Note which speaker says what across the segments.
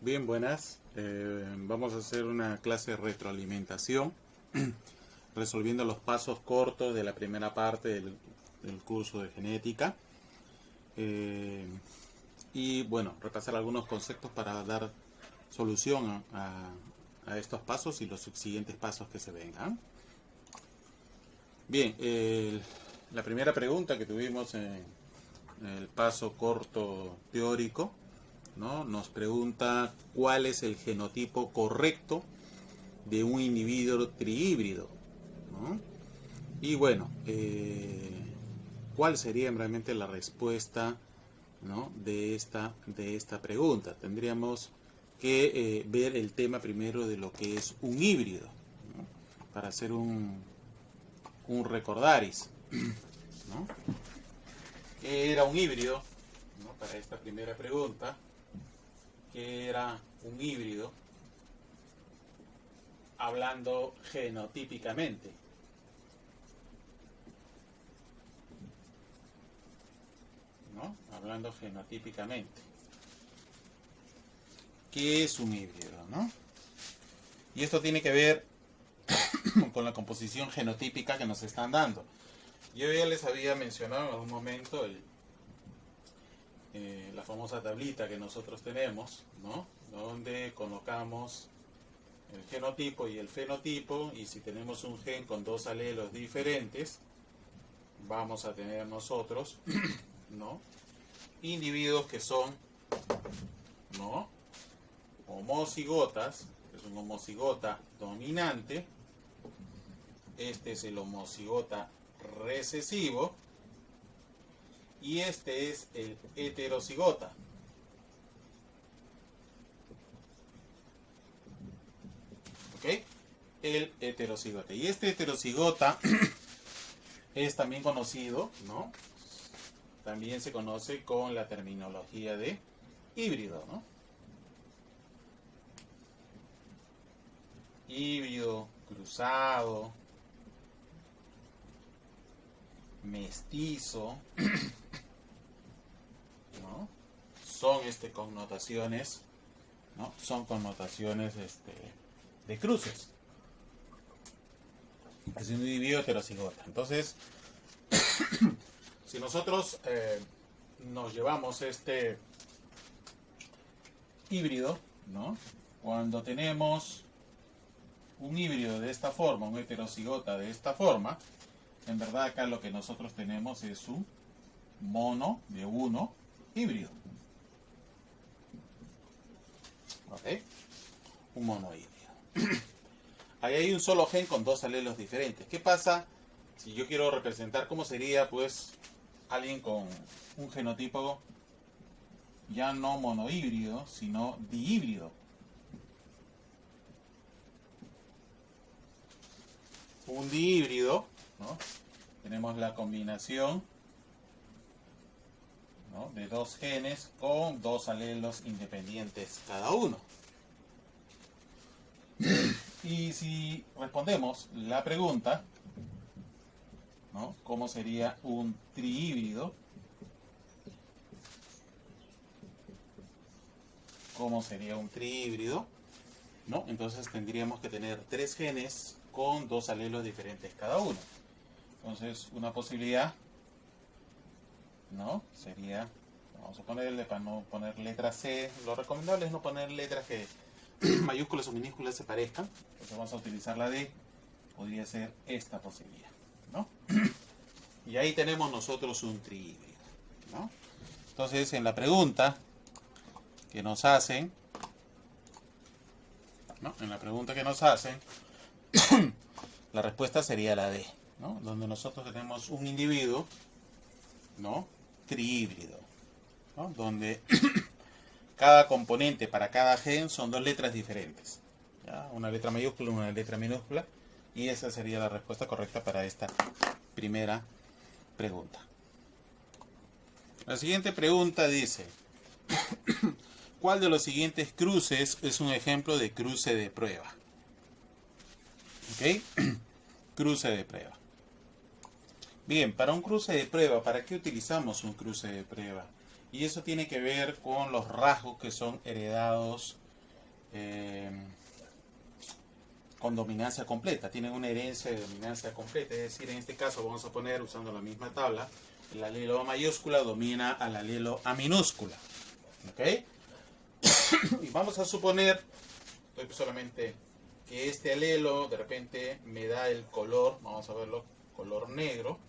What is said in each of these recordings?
Speaker 1: Bien, buenas. Vamos a hacer una clase de retroalimentación, resolviendo los pasos cortos de la primera parte del curso de genética. Eh, y bueno, repasar algunos conceptos para dar solución a estos pasos y los siguientes pasos que se vengan. Bien, la primera pregunta que tuvimos en el paso corto teórico, ¿no? Nos pregunta cuál es el genotipo correcto de un individuo trihíbrido, ¿no? Y bueno, ¿cuál sería realmente la respuesta, ¿no? de esta pregunta? Tendríamos que ver el tema primero de lo que es un híbrido, ¿no? Para hacer un recordaris, ¿no? ¿Qué era un híbrido? ¿No? Para esta primera pregunta, ¿qué era un híbrido? Hablando genotípicamente. ¿No? Hablando genotípicamente. ¿Qué es un híbrido? ¿No? Y esto tiene que ver con la composición genotípica que nos están dando. Yo ya les había mencionado en algún momento la famosa tablita que nosotros tenemos, ¿no? Donde colocamos el genotipo y el fenotipo, y si tenemos un gen con dos alelos diferentes, vamos a tener nosotros, ¿no? Individuos que son, ¿no? Homocigotas, es un homocigota dominante, este es el homocigota recesivo, y este es el heterocigota. ¿Ok? El heterocigota. Y este heterocigota es también conocido, ¿no? También se conoce con la terminología de híbrido, ¿no? Híbrido, cruzado, mestizo, ¿no? Son connotaciones, ¿no? Son connotaciones de cruces. Es un individuo heterocigota. Entonces, si nosotros nos llevamos este híbrido, ¿no? Cuando tenemos un híbrido de esta forma, un heterocigota de esta forma, en verdad acá lo que nosotros tenemos es un mono de uno híbrido. ¿Ok? Un mono híbrido. Ahí hay un solo gen con dos alelos diferentes. ¿Qué pasa si yo quiero representar cómo sería, pues, alguien con un genotipo ya no monohíbrido, sino dihíbrido? Un dihíbrido, ¿no? Tenemos la combinación, ¿no? de dos genes con dos alelos independientes cada uno. Y si respondemos la pregunta, ¿no? ¿Cómo sería un trihíbrido? ¿Cómo sería un trihíbrido? ¿No? Entonces tendríamos que tener tres genes con dos alelos diferentes cada uno. Entonces, una posibilidad, ¿no? Sería, vamos a ponerle, para no poner letra C, lo recomendable es no poner letras que mayúsculas o minúsculas se parezcan. Entonces vamos a utilizar la D, podría ser esta posibilidad, ¿no? Y ahí tenemos nosotros un trihíbrido, ¿no? Entonces, en la pregunta que nos hacen, ¿no? En la pregunta que nos hacen, la respuesta sería la D, ¿no? Donde nosotros tenemos un individuo, ¿no? Trihíbrido, ¿no? Donde cada componente para cada gen son dos letras diferentes, ¿ya? Una letra mayúscula, una letra minúscula, y esa sería la respuesta correcta para esta primera pregunta. La siguiente pregunta dice: ¿cuál de los siguientes cruces es un ejemplo de cruce de prueba? ¿Ok? Cruce de prueba. Bien, para un cruce de prueba, ¿para qué utilizamos un cruce de prueba? Y eso tiene que ver con los rasgos que son heredados con dominancia completa, tienen una herencia de dominancia completa, es decir, en este caso vamos a poner, usando la misma tabla, el alelo A mayúscula domina al alelo A minúscula, ¿ok? Y vamos a suponer, solamente que este alelo de repente me da el color, vamos a verlo, color negro,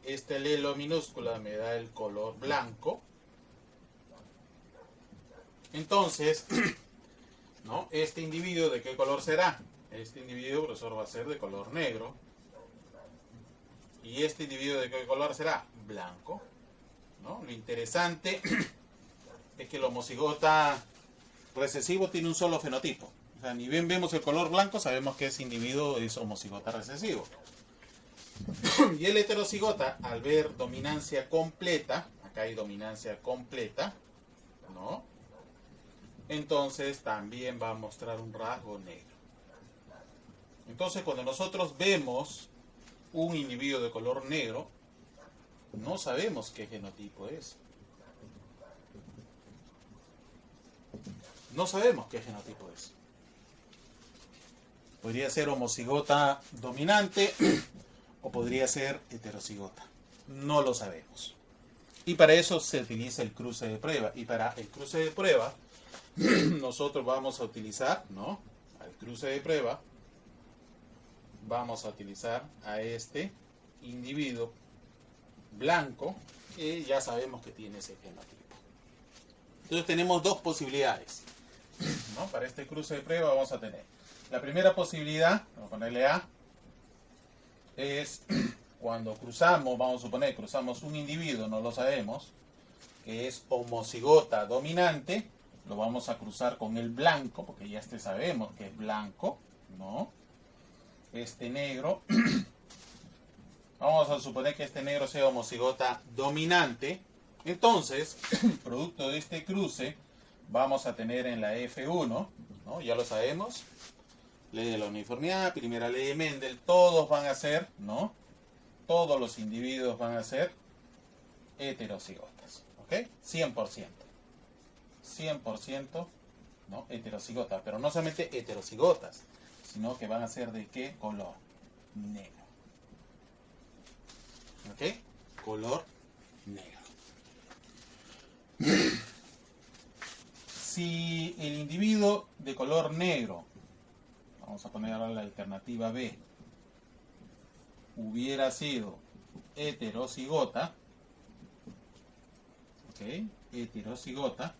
Speaker 1: este alelo minúscula me da el color blanco, entonces, ¿no? Este individuo, ¿de qué color será? Este individuo, profesor, va a ser de color negro. ¿Y este individuo de qué color será? Blanco, ¿no? Lo interesante es que el homocigota recesivo tiene un solo fenotipo. O sea, ni bien vemos el color blanco, sabemos que ese individuo es homocigota recesivo. Y el heterocigota, al ver dominancia completa, acá hay dominancia completa, ¿no? Entonces también va a mostrar un rasgo negro. Entonces cuando nosotros vemos un individuo de color negro, no sabemos qué genotipo es. No sabemos qué genotipo es. Podría ser homocigota dominante o podría ser heterocigota. No lo sabemos. Y para eso se utiliza el cruce de prueba. Y para el cruce de prueba, nosotros vamos a utilizar, ¿no? Al cruce de prueba, vamos a utilizar a este individuo blanco que ya sabemos que tiene ese genotipo. Entonces tenemos dos posibilidades, ¿no? Para este cruce de prueba vamos a tener la primera posibilidad, vamos a ponerle A, es cuando cruzamos, vamos a suponer, cruzamos un individuo, no lo sabemos, que es homocigota dominante, lo vamos a cruzar con el blanco, porque ya sabemos que es blanco, ¿no? Este negro, vamos a suponer que este negro sea homocigota dominante, entonces, producto de este cruce, vamos a tener en la F1, ¿no? Ya lo sabemos, ley de la uniformidad, primera ley de Mendel, todos van a ser, ¿no? Todos los individuos van a ser heterocigotas, ¿ok? 100%. 100%, ¿no? Heterocigotas, pero no solamente heterocigotas, sino que van a ser de qué color? Negro. ¿Ok? Color negro. Si el individuo de color negro, vamos a poner ahora la alternativa B, hubiera sido heterocigota, ¿ok? Heterocigota,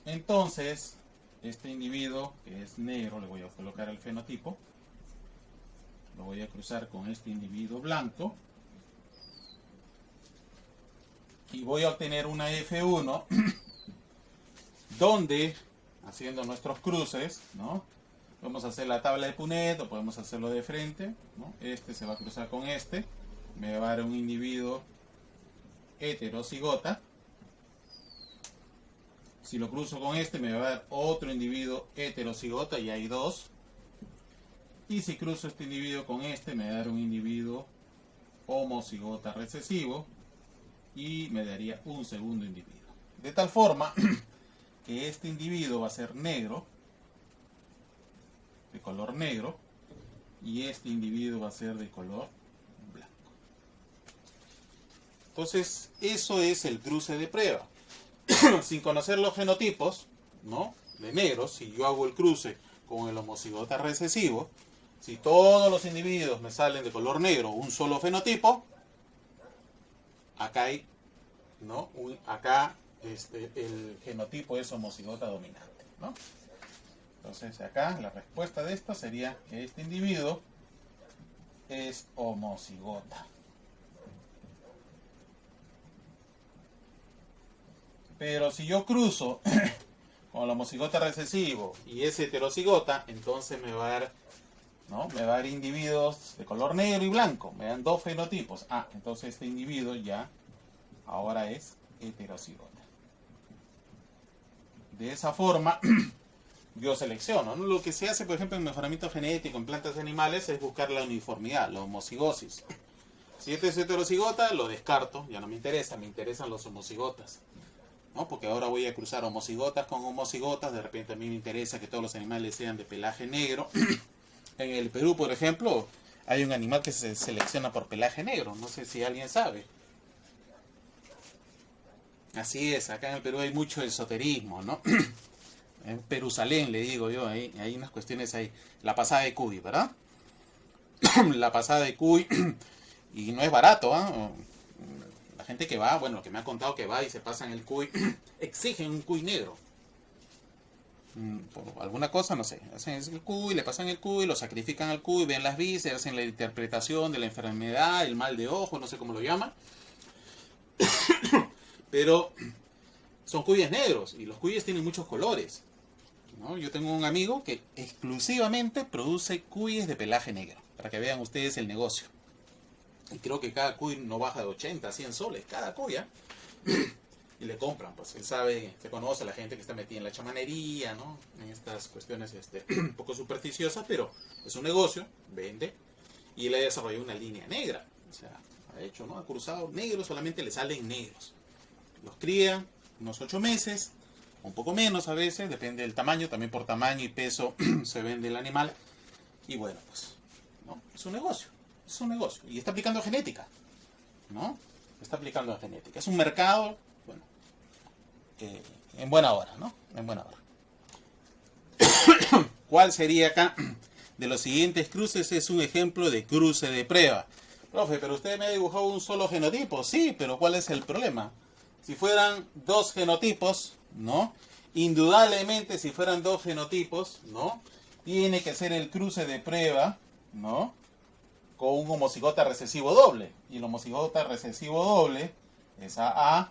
Speaker 1: entonces este individuo que es negro, le voy a colocar el fenotipo, lo voy a cruzar con este individuo blanco y voy a obtener una F1 donde, haciendo nuestros cruces, ¿no? Vamos a hacer la tabla de Punnett o podemos hacerlo de frente, ¿no? Este se va a cruzar con este, me va a dar un individuo heterocigota. Si lo cruzo con este me va a dar otro individuo heterocigota, y hay dos. Y si cruzo este individuo con este me va a dar un individuo homocigota recesivo y me daría un segundo individuo. De tal forma que este individuo va a ser negro, de color negro, y este individuo va a ser de color blanco. Entonces, eso es el cruce de prueba. Sin conocer los fenotipos, ¿no? De negros, si yo hago el cruce con el homocigota recesivo, si todos los individuos me salen de color negro, un solo fenotipo, acá hay, ¿no? Acá el genotipo es homocigota dominante, ¿no? Entonces acá la respuesta de esto sería que este individuo es homocigota. Pero si yo cruzo con el homocigota recesivo y es heterocigota, entonces me va a dar, ¿no? Me va a dar individuos de color negro y blanco. Me dan dos fenotipos. Ah, entonces este individuo ya ahora es heterocigota. De esa forma yo selecciono, ¿no? Lo que se hace, por ejemplo, en mejoramiento genético en plantas animales es buscar la uniformidad, la homocigosis. Si este es heterocigota, lo descarto, ya no me interesa, me interesan los homocigotas. ¿no? Porque ahora voy a cruzar homocigotas con homocigotas. De repente a mí me interesa que todos los animales sean de pelaje negro. En el Perú, por ejemplo, hay un animal que se selecciona por pelaje negro. No sé si alguien sabe. Así es, acá en el Perú hay mucho esoterismo, ¿no? En Perusalén, le digo yo, hay unas cuestiones ahí. La pasada de cuy, ¿verdad? La pasada de cuy. Y no es barato, ¿eh? La gente que va, bueno, que me ha contado que va y se pasan el cuy, exigen un cuy negro. Por alguna cosa, no sé. Hacen el cuy, le pasan el cuy, lo sacrifican al cuy, ven las vísceras, hacen la interpretación de la enfermedad, el mal de ojo, no sé cómo lo llaman. Pero son cuyes negros y los cuyes tienen muchos colores, ¿no? Yo tengo un amigo que exclusivamente produce cuyes de pelaje negro, para que vean ustedes el negocio. Y creo que cada cuy no baja de 80 a 100 soles, cada cuya. Y le compran, pues él sabe, se conoce a la gente que está metida en la chamanería, ¿no? En estas cuestiones un poco supersticiosas, pero es un negocio, vende. Y él ha desarrollado una línea negra. O sea, ha hecho, ¿no? Ha cruzado negros, solamente le salen negros. Los cría unos 8 meses, un poco menos a veces, depende del tamaño, también por tamaño y peso se vende el animal. Y bueno, pues, ¿no? Es un negocio. Es un negocio. Y está aplicando genética, ¿no? Está aplicando genética. Es un mercado, bueno, que en buena hora, ¿no? En buena hora. ¿Cuál sería acá? De los siguientes cruces es un ejemplo de cruce de prueba. Profe, pero usted me ha dibujado un solo genotipo. Sí, pero ¿cuál es el problema? Si fueran 2 genotipos, ¿no? Indudablemente si fueran 2 genotipos, ¿no? Tiene que ser el cruce de prueba, ¿no? Con un homocigota recesivo doble. Y el homocigota recesivo doble es AA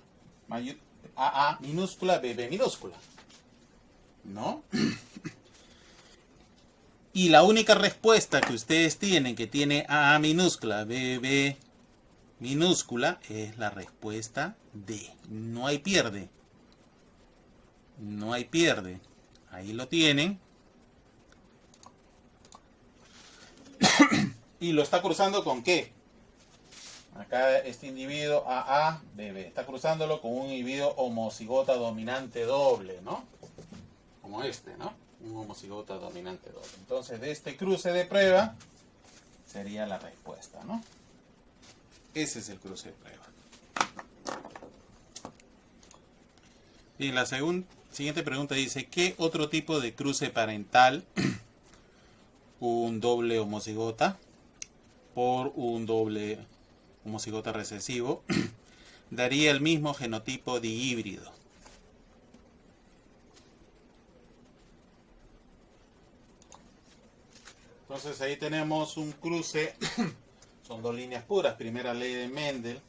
Speaker 1: minúscula, BB minúscula, ¿no? Y la única respuesta que ustedes tienen que tiene AA minúscula, BB minúscula, es la respuesta D. No hay pierde. No hay pierde. Ahí lo tienen. Y lo está cruzando con ¿qué? Acá este individuo AABB. Está cruzándolo con un individuo homocigota dominante doble, ¿no? Como este, ¿no? Un homocigota dominante doble. Entonces, de este cruce de prueba sería la respuesta, ¿no? Ese es el cruce de prueba. Y la siguiente pregunta dice, ¿qué otro tipo de cruce parental, un doble homocigota por un doble homocigota recesivo, daría el mismo genotipo dihíbrido? Entonces ahí tenemos un cruce, son 2 líneas puras, primera ley de Mendel,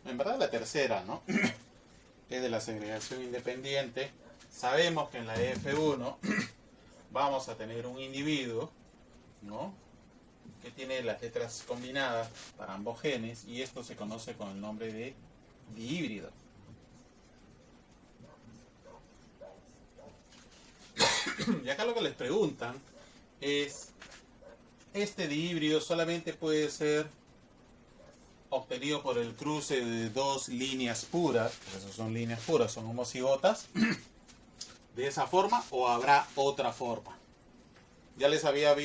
Speaker 1: en verdad la tercera, ¿no? Es de la segregación independiente. Sabemos que en la F1 vamos a tener un individuo, ¿no? Que tiene las letras combinadas para ambos genes y esto se conoce con el nombre de dihíbrido. Y acá lo que les preguntan es, este dihíbrido solamente puede ser obtenido por el cruce de 2 líneas puras, por eso son líneas puras, son homocigotas, de esa forma, o habrá otra forma. Ya les había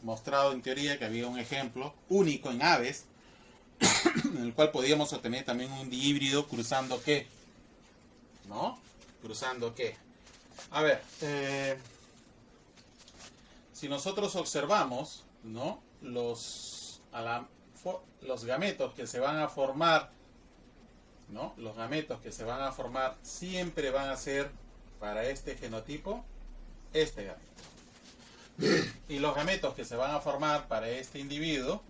Speaker 1: mostrado en teoría que había un ejemplo único en aves, en el cual podíamos obtener también un dihíbrido cruzando ¿qué? ¿No? Cruzando ¿qué? A ver, si nosotros observamos, ¿no? Los gametos que se van a formar, ¿no? Los gametos que se van a formar siempre van a ser para este genotipo, este gameto. Y los gametos que se van a formar para este individuo,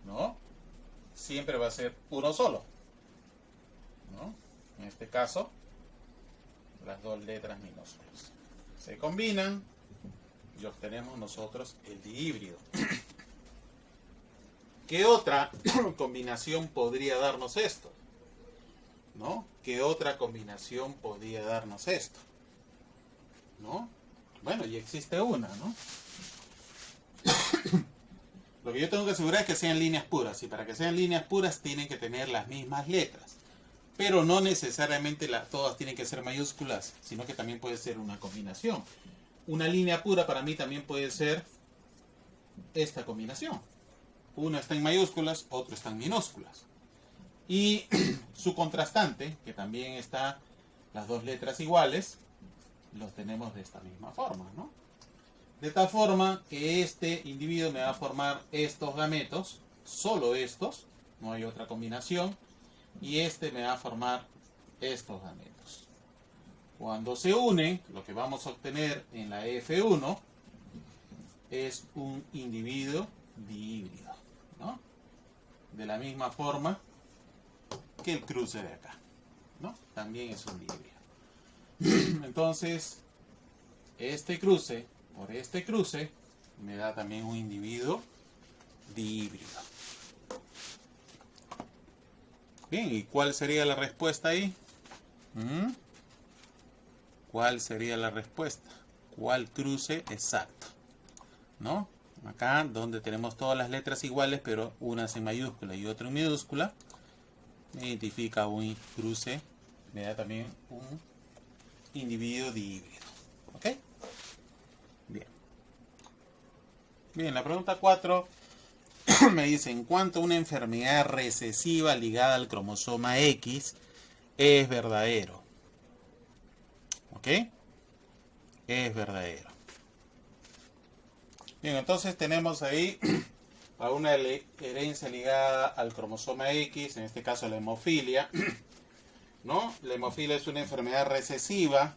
Speaker 1: ¿no? Siempre va a ser uno solo, ¿no? En este caso, las 2 letras minúsculas se combinan y obtenemos nosotros el dihíbrido. ¿Qué otra combinación podría darnos esto? ¿No? ¿Qué otra combinación podría darnos esto? ¿No? Bueno, y existe una, ¿no? Lo que yo tengo que asegurar es que sean líneas puras, y para que sean líneas puras tienen que tener las mismas letras. pero no necesariamente todas tienen que ser mayúsculas, sino que también puede ser una combinación. Una línea pura para mí también puede ser esta combinación. Uno está en mayúsculas, otro está en minúsculas. Y su contrastante, que también está las dos letras iguales, los tenemos de esta misma forma, ¿no? De tal forma que este individuo me va a formar estos gametos, solo estos, no hay otra combinación, y este me va a formar estos gametos. Cuando se unen, lo que vamos a obtener en la F1 es un individuo dihíbrido, ¿no? De la misma forma que el cruce de acá, ¿no? También es un dihíbrido. Entonces, este cruce por este cruce me da también un individuo dihíbrido. Bien, ¿y cuál sería la respuesta ahí? ¿Cuál sería la respuesta? ¿Cuál cruce exacto? ¿No? Acá, donde tenemos todas las letras iguales, pero unas en mayúscula y otra en minúscula, me identifica un cruce, me da también un individuo dihíbrido. ¿Ok? Bien. Bien, la pregunta 4 me dice, en cuanto a una enfermedad recesiva ligada al cromosoma X, es verdadero. ¿Ok? Es verdadero. Bien, entonces tenemos ahí a una herencia ligada al cromosoma X, en este caso la hemofilia, ¿no? La hemofilia es una enfermedad recesiva,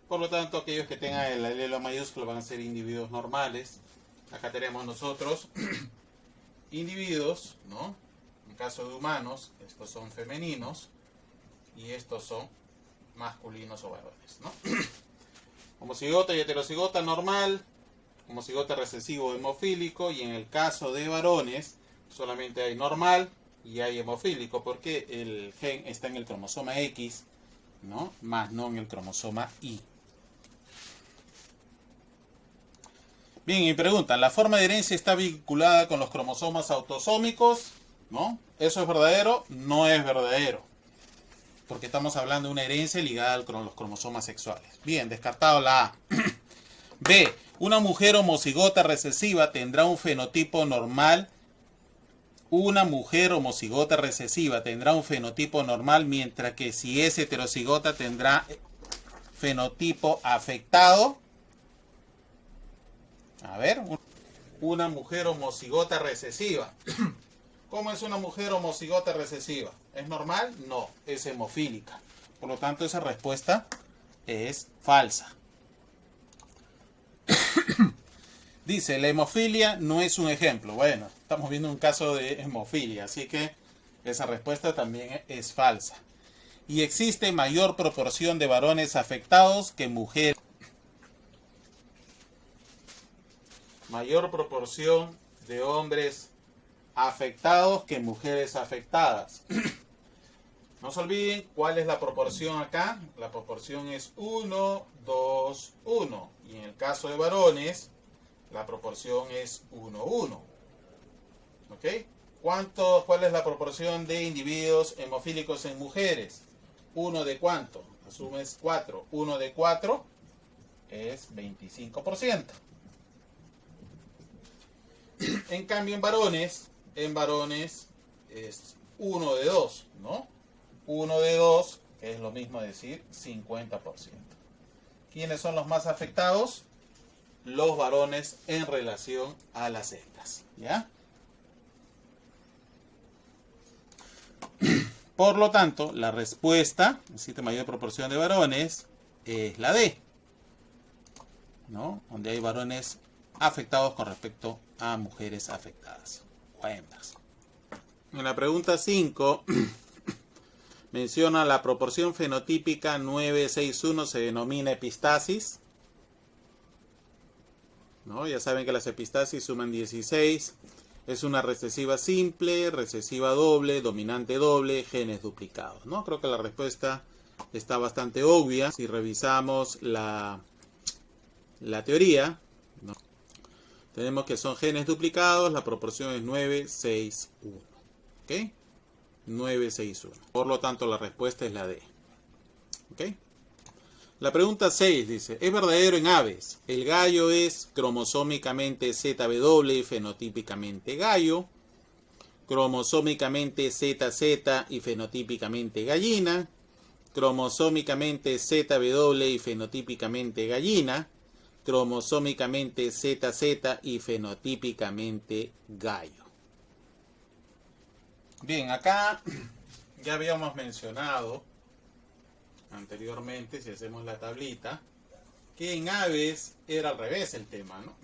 Speaker 1: por lo tanto aquellos que tengan el alelo mayúsculo van a ser individuos normales. Acá tenemos nosotros individuos, ¿no? En el caso de humanos, estos son femeninos y estos son masculinos o varones, ¿no? Homocigota y heterocigota normal, homocigota recesivo hemofílico, y en el caso de varones solamente hay normal y hay hemofílico porque el gen está en el cromosoma X, ¿no? Más no en el cromosoma Y. Bien, y preguntan, ¿la forma de herencia está vinculada con los cromosomas autosómicos? ¿No? ¿Eso es verdadero? No es verdadero, porque estamos hablando de una herencia ligada a los cromosomas sexuales. Bien, descartado la A. B. Una mujer homocigota recesiva tendrá un fenotipo normal. Una mujer homocigota recesiva tendrá un fenotipo normal, mientras que si es heterocigota tendrá fenotipo afectado. A ver, una mujer homocigota recesiva. ¿Cómo es una mujer homocigota recesiva? ¿Es normal? No, es hemofílica. Por lo tanto, esa respuesta es falsa. Dice, la hemofilia no es un ejemplo. Bueno, estamos viendo un caso de hemofilia, así que esa respuesta también es falsa. Y existe mayor proporción de varones afectados que mujeres. Mayor proporción de hombres afectados que mujeres afectadas. No se olviden cuál es la proporción acá. La proporción es 1, 2, 1. Y en el caso de varones, la proporción es 1, 1. ¿Ok? ¿Cuál es la proporción de individuos hemofílicos en mujeres? ¿1 de cuánto? Asumes 4. 1 de 4 es 25%. En cambio, en varones es 1 de 2, ¿no? 1 de 2, que es lo mismo decir 50%. ¿Quiénes son los más afectados? Los varones en relación a las hembras, ¿ya? Por lo tanto, la respuesta, existe mayor proporción de varones, es la D, ¿no? Donde hay varones afectados con respecto a mujeres afectadas o a hembras. En la pregunta 5 menciona la proporción fenotípica 961, se denomina epistasis, ¿no? Ya saben que las epistasis suman 16, es una recesiva simple, recesiva doble, dominante doble, genes duplicados, ¿no? Creo que la respuesta está bastante obvia. Si revisamos la teoría, ¿no? Tenemos que son genes duplicados, la proporción es 9, 6, 1. ¿Ok? 961. Por lo tanto, la respuesta es la D. ¿Ok? La pregunta 6 dice, ¿es verdadero en aves? El gallo es cromosómicamente ZW y fenotípicamente gallo, cromosómicamente ZZ y fenotípicamente gallina, cromosómicamente ZW y fenotípicamente gallina, cromosómicamente ZZ y fenotípicamente gallo. Bien, acá ya habíamos mencionado anteriormente, si hacemos la tablita, que en aves era al revés el tema, ¿no?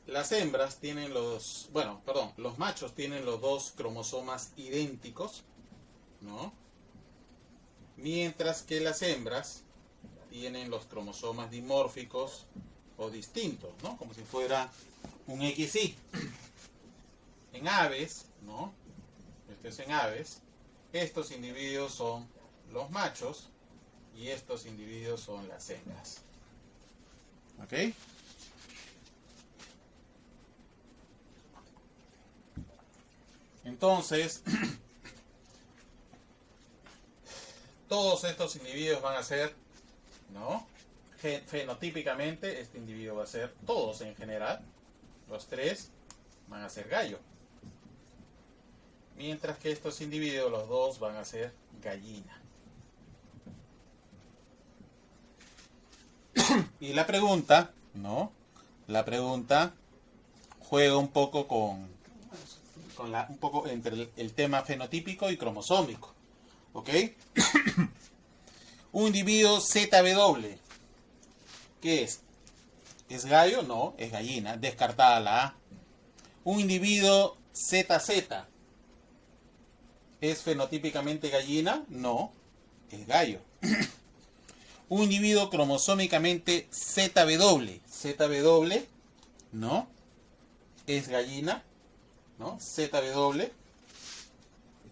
Speaker 1: Las hembras tienen los machos tienen los dos cromosomas idénticos, ¿no? Mientras que las hembras tienen los cromosomas dimórficos o distintos, ¿no? Como si fuera un XY. En aves, ¿no? Esto es en aves. Estos individuos son los machos y estos individuos son las hembras. ¿Ok? Entonces, todos estos individuos van a ser, ¿no? Fenotípicamente, este individuo va a ser, todos en general, los tres van a ser gallo. Mientras que estos individuos, los dos, van a ser gallina. Y la pregunta, ¿no? La pregunta juega un poco un poco entre el tema fenotípico y cromosómico. ¿Ok? Un individuo ZW, ¿qué es? ¿Es gallo? No, es gallina. Descartada la A. Un individuo ZZ, ¿es fenotípicamente gallina? No, es gallo. Un individuo cromosómicamente ZW, ZW, ¿no? Es gallina, ¿no? ZW,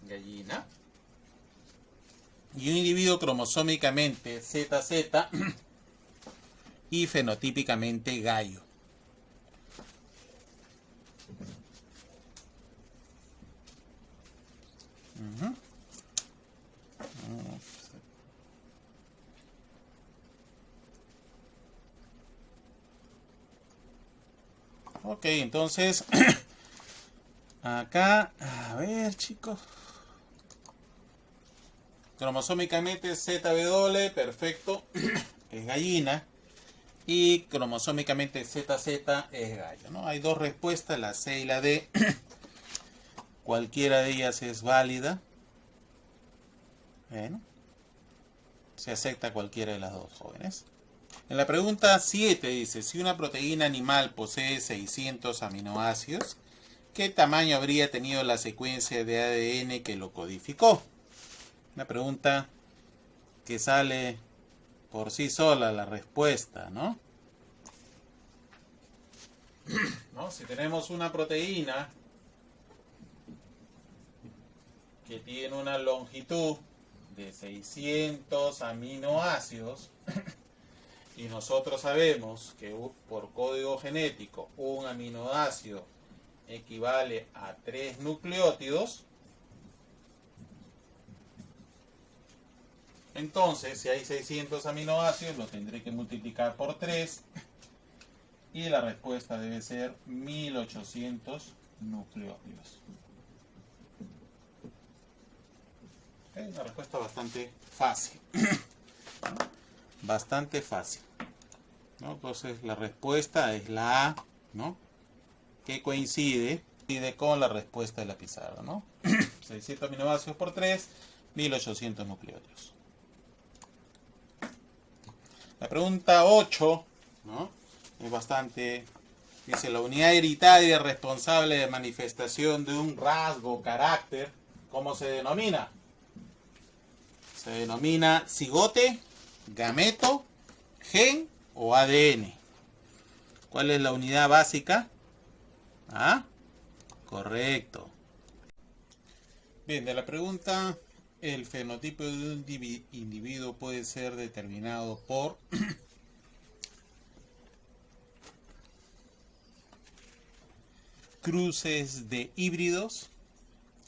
Speaker 1: gallina. Y un individuo cromosómicamente ZZ y fenotípicamente gallo. Ok, entonces acá, a ver, chicos, cromosómicamente ZW, perfecto, es gallina, y cromosómicamente ZZ es gallo, ¿no? Hay dos respuestas, la C y la D. Cualquiera de ellas es válida. Bueno, se acepta cualquiera de las dos, jóvenes. En la pregunta 7 dice, si una proteína animal posee 600 aminoácidos, ¿qué tamaño habría tenido la secuencia de ADN que lo codificó? Una pregunta que sale por sí sola la respuesta, ¿no? ¿No? Si tenemos una proteína que tiene una longitud de 600 aminoácidos y nosotros sabemos que por código genético un aminoácido equivale a 3 nucleótidos, entonces si hay 600 aminoácidos lo tendré que multiplicar por 3 y la respuesta debe ser 1800 nucleótidos. Es una respuesta bastante fácil. Bastante fácil, ¿no? Entonces la respuesta es la A, ¿no? Que coincide con la respuesta de la pizarra, ¿no? 600 aminoácidos por 3, 1800 nucleótidos. La pregunta 8, ¿no? Es bastante... Dice, la unidad hereditaria responsable de manifestación de un rasgo o carácter, ¿cómo se denomina? Se denomina cigote, gameto, gen o ADN. ¿Cuál es la unidad básica? ¿Ah? Correcto. Bien, de la pregunta, el fenotipo de un individuo puede ser determinado por cruces de híbridos,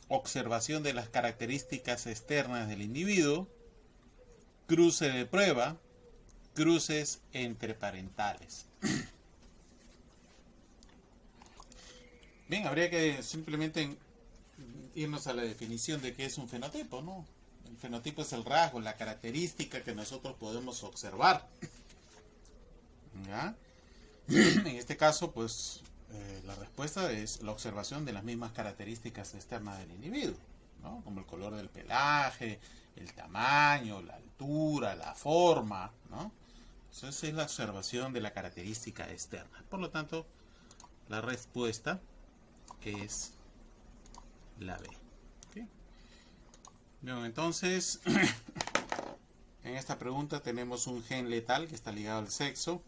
Speaker 1: observación de las características externas del individuo, cruce de prueba, cruces entre parentales. Bien, habría que simplemente irnos a la definición de qué es un fenotipo, ¿no? El fenotipo es el rasgo, la característica que nosotros podemos observar. ¿Ya? En este caso, pues, la respuesta es la observación de las mismas características externas del individuo, ¿no? Como el color del pelaje, el tamaño, la altura, la forma, ¿no? Entonces es la observación de la característica externa. Por lo tanto, la respuesta es la B. ¿Okay? Bien, entonces, en esta pregunta tenemos un gen letal que está ligado al sexo.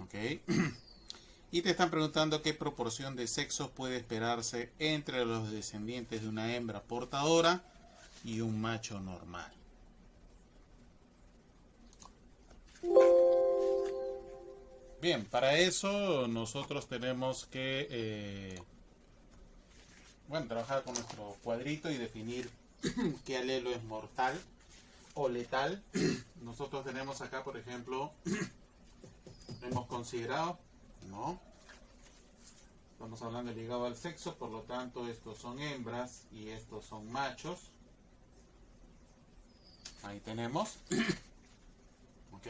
Speaker 1: ¿Ok? Y te están preguntando qué proporción de sexos puede esperarse entre los descendientes de una hembra portadora y un macho normal. Bien, para eso nosotros tenemos que trabajar con nuestro cuadrito y definir qué alelo es mortal o letal. Nosotros tenemos acá, por ejemplo, hemos considerado, ¿no? Estamos hablando de ligado al sexo, por lo tanto estos son hembras y estos son machos. Ahí tenemos. ¿Ok?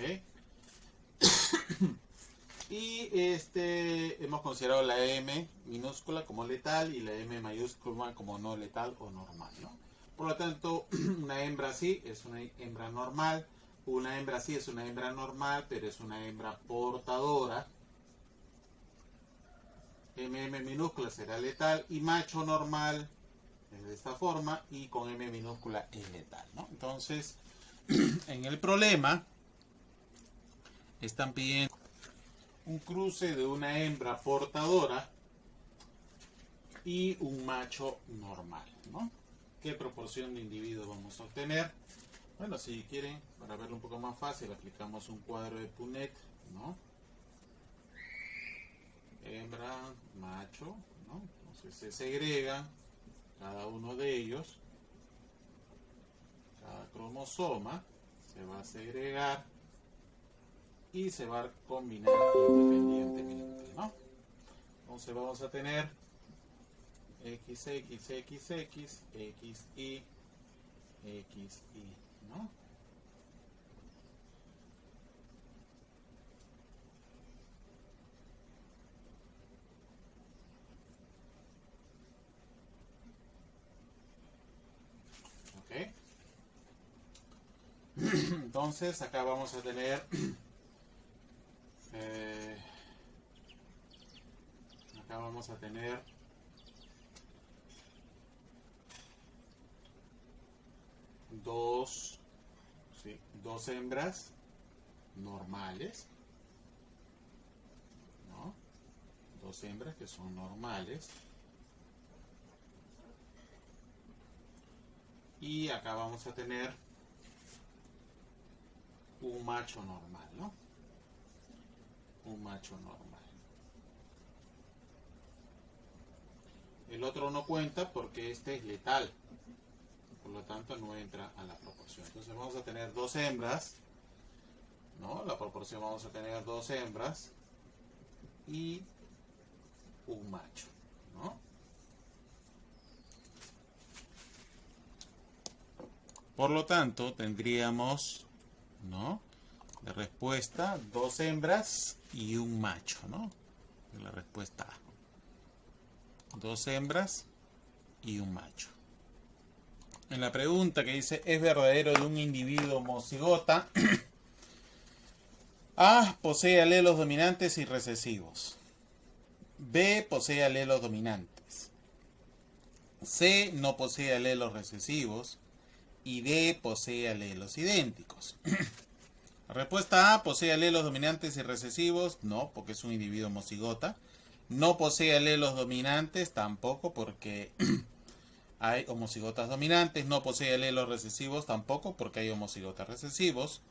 Speaker 1: Y hemos considerado la M minúscula como letal y la M mayúscula como no letal o normal, ¿no? Por lo tanto, una hembra sí es una hembra normal, una hembra sí es una hembra normal, pero es una hembra portadora. MM minúscula será letal y macho normal es de esta forma y con M minúscula es letal, ¿no? Entonces, en el problema están pidiendo un cruce de una hembra portadora y un macho normal, ¿no? ¿Qué proporción de individuos vamos a obtener? Bueno, si quieren, para verlo un poco más fácil, aplicamos un cuadro de Punnett, ¿no? Hembra, macho, ¿no? Entonces se segregan cada uno de ellos, cada cromosoma se va a segregar y se va a combinar independientemente, ¿no? Entonces vamos a tener XXXX, XY, XY, ¿no? ¿Ok? Entonces acá vamos a tener dos hembras normales, ¿no? Dos hembras que son normales. Y acá vamos a tener un macho normal, ¿no? Un macho normal. El otro no cuenta porque este es letal. Por lo tanto no entra a la proporción. Entonces vamos a tener dos hembras, ¿no? La proporción vamos a tener dos hembras y un macho, ¿no? Por lo tanto tendríamos, ¿no? De respuesta dos hembras y un macho, ¿no? La respuesta A. Dos hembras y un macho. En la pregunta que dice, ¿es verdadero de un individuo homocigota? A, posee alelos dominantes y recesivos. B, posee alelos dominantes. C, no posee alelos recesivos. Y D, posee alelos idénticos. La respuesta A, posee alelos dominantes y recesivos. No, porque es un individuo homocigota. No posee alelos dominantes, tampoco, porque hay homocigotas dominantes. No posee alelos recesivos, tampoco, porque hay homocigotas recesivos.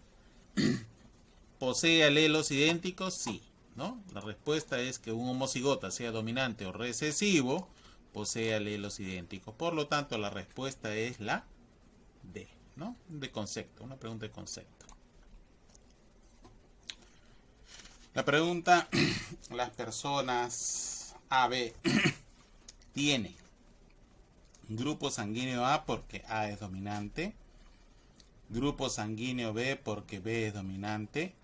Speaker 1: ¿Posee alelos idénticos? Sí. ¿no? La respuesta es que un homocigota, sea dominante o recesivo, posee alelos idénticos. Por lo tanto, la respuesta es la D, ¿no? De concepto, una pregunta de concepto. La pregunta, las personas AB tienen grupo sanguíneo A porque A es dominante, grupo sanguíneo B porque B es dominante,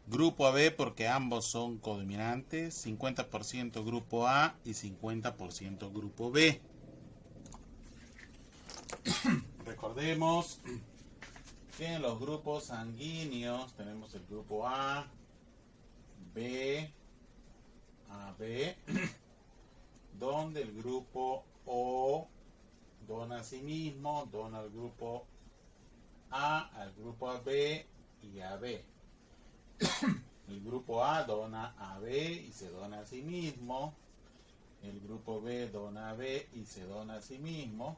Speaker 1: grupo AB porque ambos son codominantes, 50% grupo A y 50% grupo B. Recordemos que en los grupos sanguíneos tenemos el grupo A, B, AB, donde el grupo O dona a sí mismo, dona al grupo A, al grupo AB y AB. El grupo A dona a B y se dona a sí mismo. El grupo B dona a B y se dona a sí mismo.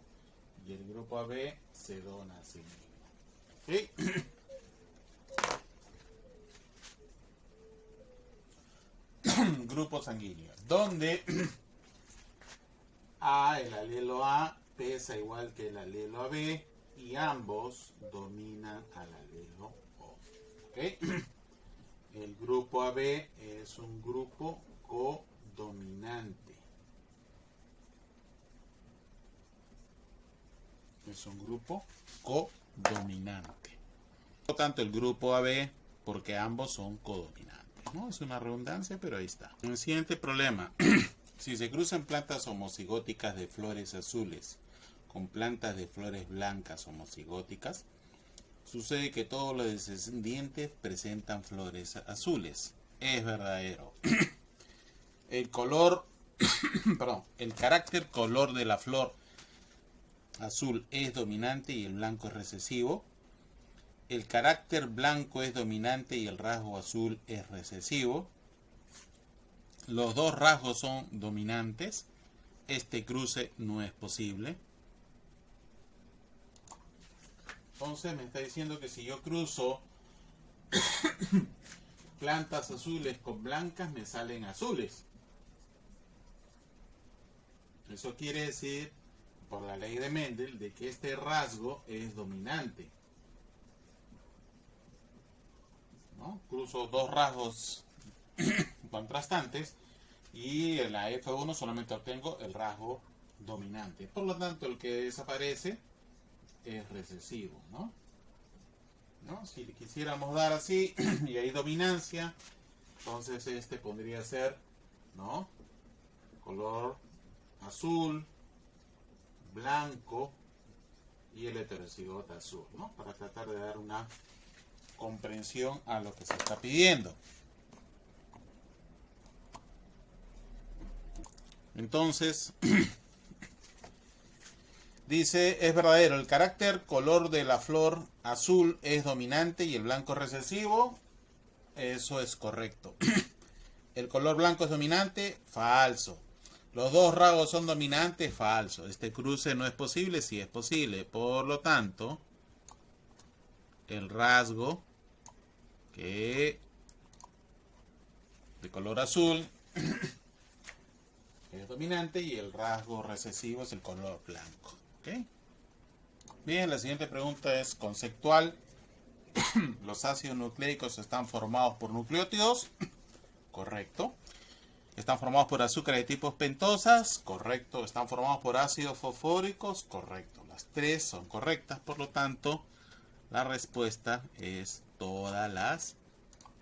Speaker 1: Y el grupo AB se dona a sí mismo. ¿Sí? Grupo sanguíneo, donde A, el alelo A, pesa igual que el alelo AB y ambos dominan al alelo O. ¿Okay? El grupo AB es un grupo codominante. Es un grupo codominante. Por lo tanto, el grupo AB, porque ambos son codominantes, ¿no? Es una redundancia, pero ahí está. El siguiente problema. Si se cruzan plantas homocigóticas de flores azules con plantas de flores blancas homocigóticas, sucede que todos los descendientes presentan flores azules. Es verdadero. El color, el carácter color de la flor azul es dominante y el blanco es recesivo. El carácter blanco es dominante y el rasgo azul es recesivo. Los dos rasgos son dominantes. Este cruce no es posible. Entonces me está diciendo que si yo cruzo plantas azules con blancas, me salen azules. Eso quiere decir, por la ley de Mendel, de que este rasgo es dominante, ¿no? Cruzo dos rasgos contrastantes y en la F1 solamente obtengo el rasgo dominante. Por lo tanto, el que desaparece es recesivo, ¿no? Si le quisiéramos dar así y hay dominancia, entonces este podría ser, ¿no? Color azul, blanco y el heterocigota azul, ¿no? Para tratar de dar una comprensión a lo que se está pidiendo. Entonces, dice, es verdadero, el carácter color de la flor azul es dominante y el blanco es recesivo. Eso es correcto. El color blanco es dominante, falso. Los dos rasgos son dominantes, falso. Este cruce no es posible, sí es posible. Por lo tanto, el rasgo que de color azul es dominante y el rasgo recesivo es el color blanco. ¿Okay? Bien, la siguiente pregunta es conceptual. Los ácidos nucleicos están formados por nucleótidos. Correcto. Están formados por azúcares de tipos pentosas. Correcto. Están formados por ácidos fosfóricos. Correcto. Las tres son correctas. Por lo tanto, la respuesta es todas las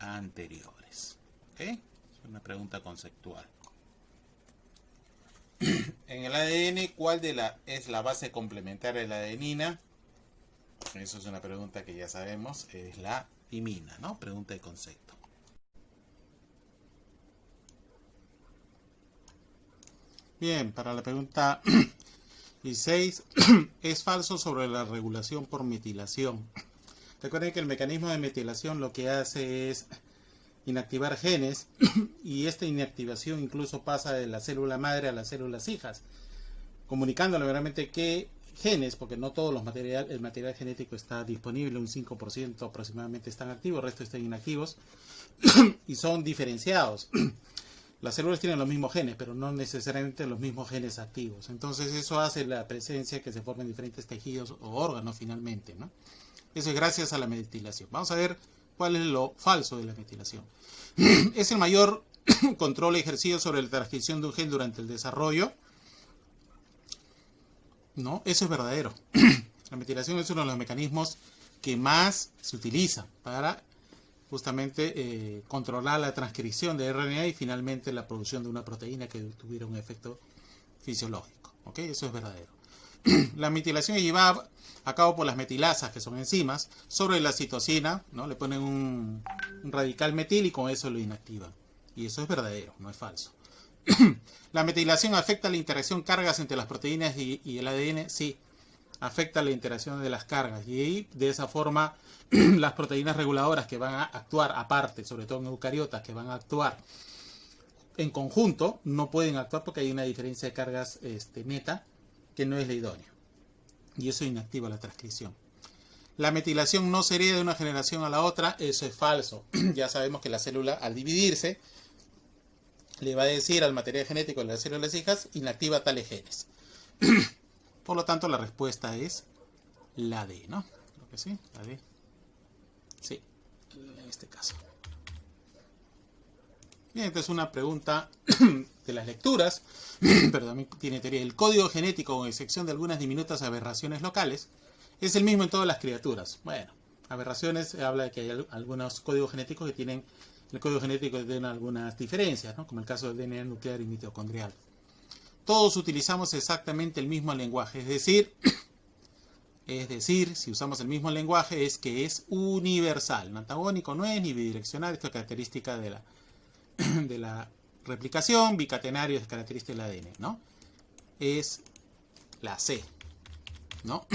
Speaker 1: anteriores. ¿Ok? Es una pregunta conceptual. En el ADN, ¿cuál es la base complementaria de la adenina? Eso es una pregunta que ya sabemos, es la timina, ¿no? Pregunta de concepto. Bien, para la pregunta 16, es falso sobre la regulación por metilación. Recuerden que el mecanismo de metilación lo que hace es inactivar genes y esta inactivación incluso pasa de la célula madre a las células hijas, comunicándole realmente que
Speaker 2: genes, porque no todo el material genético está disponible, un 5% aproximadamente están activos, el resto están inactivos, y son diferenciados. Las células tienen los mismos genes, pero no necesariamente los mismos genes activos. Entonces eso hace la presencia que se formen diferentes tejidos o órganos finalmente, ¿no? Eso es gracias a la metilación. Vamos a ver cuál es lo falso de la metilación. Es el mayor control ejercido sobre la transcripción de un gen durante el desarrollo. No, eso es verdadero. La metilación es uno de los mecanismos que más se utiliza para justamente controlar la transcripción de RNA y finalmente la producción de una proteína que tuviera un efecto fisiológico. ¿Ok? Eso es verdadero. La metilación es llevada a cabo por las metilasas, que son enzimas, sobre la citosina, ¿no? Le ponen un radical metil y con eso lo inactivan. Y eso es verdadero, no es falso. ¿La metilación afecta la interacción cargas entre las proteínas y el ADN? Sí, afecta la interacción de las cargas. Y de esa forma, las proteínas reguladoras que van a actuar aparte, sobre todo en eucariotas, que van a actuar en conjunto, no pueden actuar porque hay una diferencia de cargas neta, que no es la idónea. Y eso inactiva la transcripción. La metilación no se hereda de una generación a la otra, eso es falso. Ya sabemos que la célula, al dividirse, le va a decir al material genético de las células hijas, inactiva tales genes. Por lo tanto, la respuesta es la D, ¿no? Creo que sí, la D. Sí, en este caso. Bien, entonces una pregunta de las lecturas, pero también tiene teoría. El código genético, con excepción de algunas diminutas aberraciones locales, es el mismo en todas las criaturas. Bueno, aberraciones habla de que hay algunos códigos genéticos que tienen, el código genético tiene algunas diferencias, ¿no? Como el caso del DNA nuclear y mitocondrial. Todos utilizamos exactamente el mismo lenguaje, es decir, si usamos el mismo lenguaje es que es universal, no antagónico no es ni bidireccional, esto es característica de la replicación, bicatenario es característica del ADN, ¿no? Es la C, ¿no?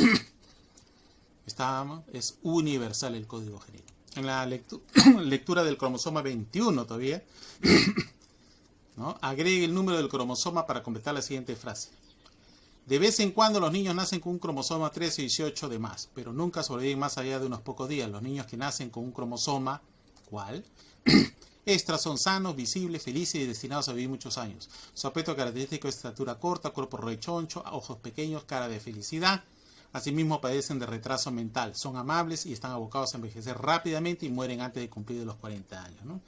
Speaker 2: Es universal el código genético. En la lectura del cromosoma 21 todavía, ¿no? Agregue el número del cromosoma para completar la siguiente frase. De vez en cuando los niños nacen con un cromosoma 13 y 18 de más, pero nunca sobreviven más allá de unos pocos días. Los niños que nacen con un cromosoma, ¿cuál? Extras son sanos, visibles, felices y destinados a vivir muchos años. Su aspecto característico es estatura corta, cuerpo rechoncho, ojos pequeños, cara de felicidad. Asimismo padecen de retraso mental, son amables y están abocados a envejecer rápidamente y mueren antes de cumplir los 40 años, ¿no?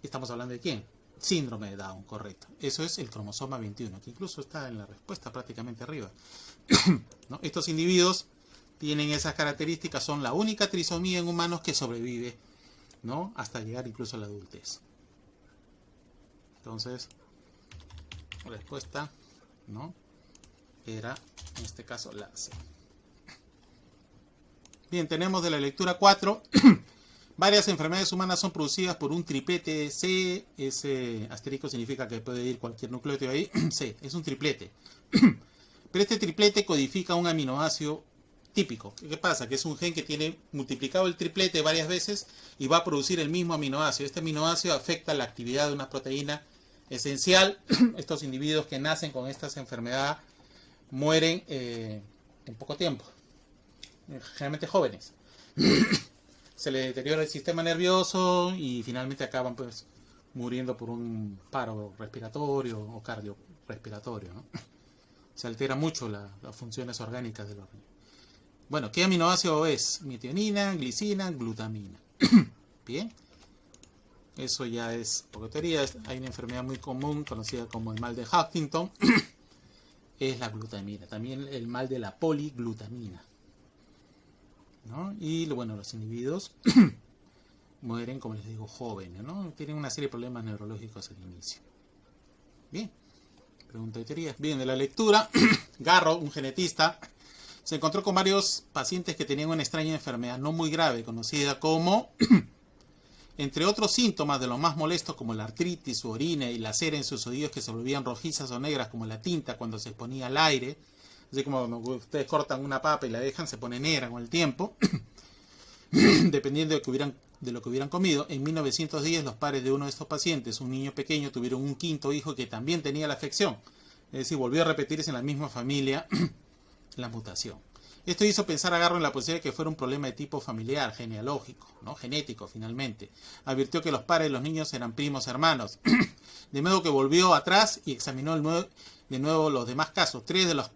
Speaker 2: ¿Estamos hablando de quién? Síndrome de Down, correcto. Eso es el cromosoma 21, que incluso está en la respuesta prácticamente arriba. ¿No? Estos individuos tienen esas características, son la única trisomía en humanos que sobrevive, ¿no? Hasta llegar incluso a la adultez. Entonces, la respuesta, ¿no? Era, en este caso, la C. Bien, tenemos de la lectura 4. Varias enfermedades humanas son producidas por un triplete C. Ese asterisco significa que puede ir cualquier nucleótido ahí. C, es un triplete. Pero este triplete codifica un aminoácido típico. ¿Qué pasa? Que es un gen que tiene multiplicado el triplete varias veces y va a producir el mismo aminoácido. Este aminoácido afecta la actividad de una proteína esencial. Estos individuos que nacen con esta enfermedad mueren en poco tiempo. Generalmente jóvenes. Se le deteriora el sistema nervioso y finalmente acaban pues muriendo por un paro respiratorio o cardiorrespiratorio, ¿no? Se altera mucho las funciones orgánicas del organismo. Bueno, ¿qué aminoácido es? Metionina, glicina, glutamina. Bien. Eso ya es poco teoría. Hay una enfermedad muy común conocida como el mal de Huntington. Es la glutamina. También el mal de la poliglutamina, ¿no? Y bueno, los individuos mueren, como les digo, jóvenes, ¿no? Tienen una serie de problemas neurológicos al inicio. Bien. Pregunta de teoría. Bien, de la lectura, Garro, un genetista, se encontró con varios pacientes que tenían una extraña enfermedad no muy grave, conocida como, entre otros síntomas de los más molestos como la artritis, su orina y la cera en sus oídos que se volvían rojizas o negras como la tinta cuando se exponía al aire. Así como ustedes cortan una papa y la dejan, se pone negra con el tiempo, dependiendo de lo que hubieran comido. En 1910 los padres de uno de estos pacientes, un niño pequeño, tuvieron un quinto hijo que también tenía la afección. Es decir, volvió a repetirse en la misma familia la mutación. Esto hizo pensar a Garro en la posibilidad de que fuera un problema de tipo familiar, genealógico, ¿no? Genético finalmente. Advirtió que los padres de los niños eran primos hermanos. De modo que volvió atrás y examinó de nuevo los demás casos. Tres de las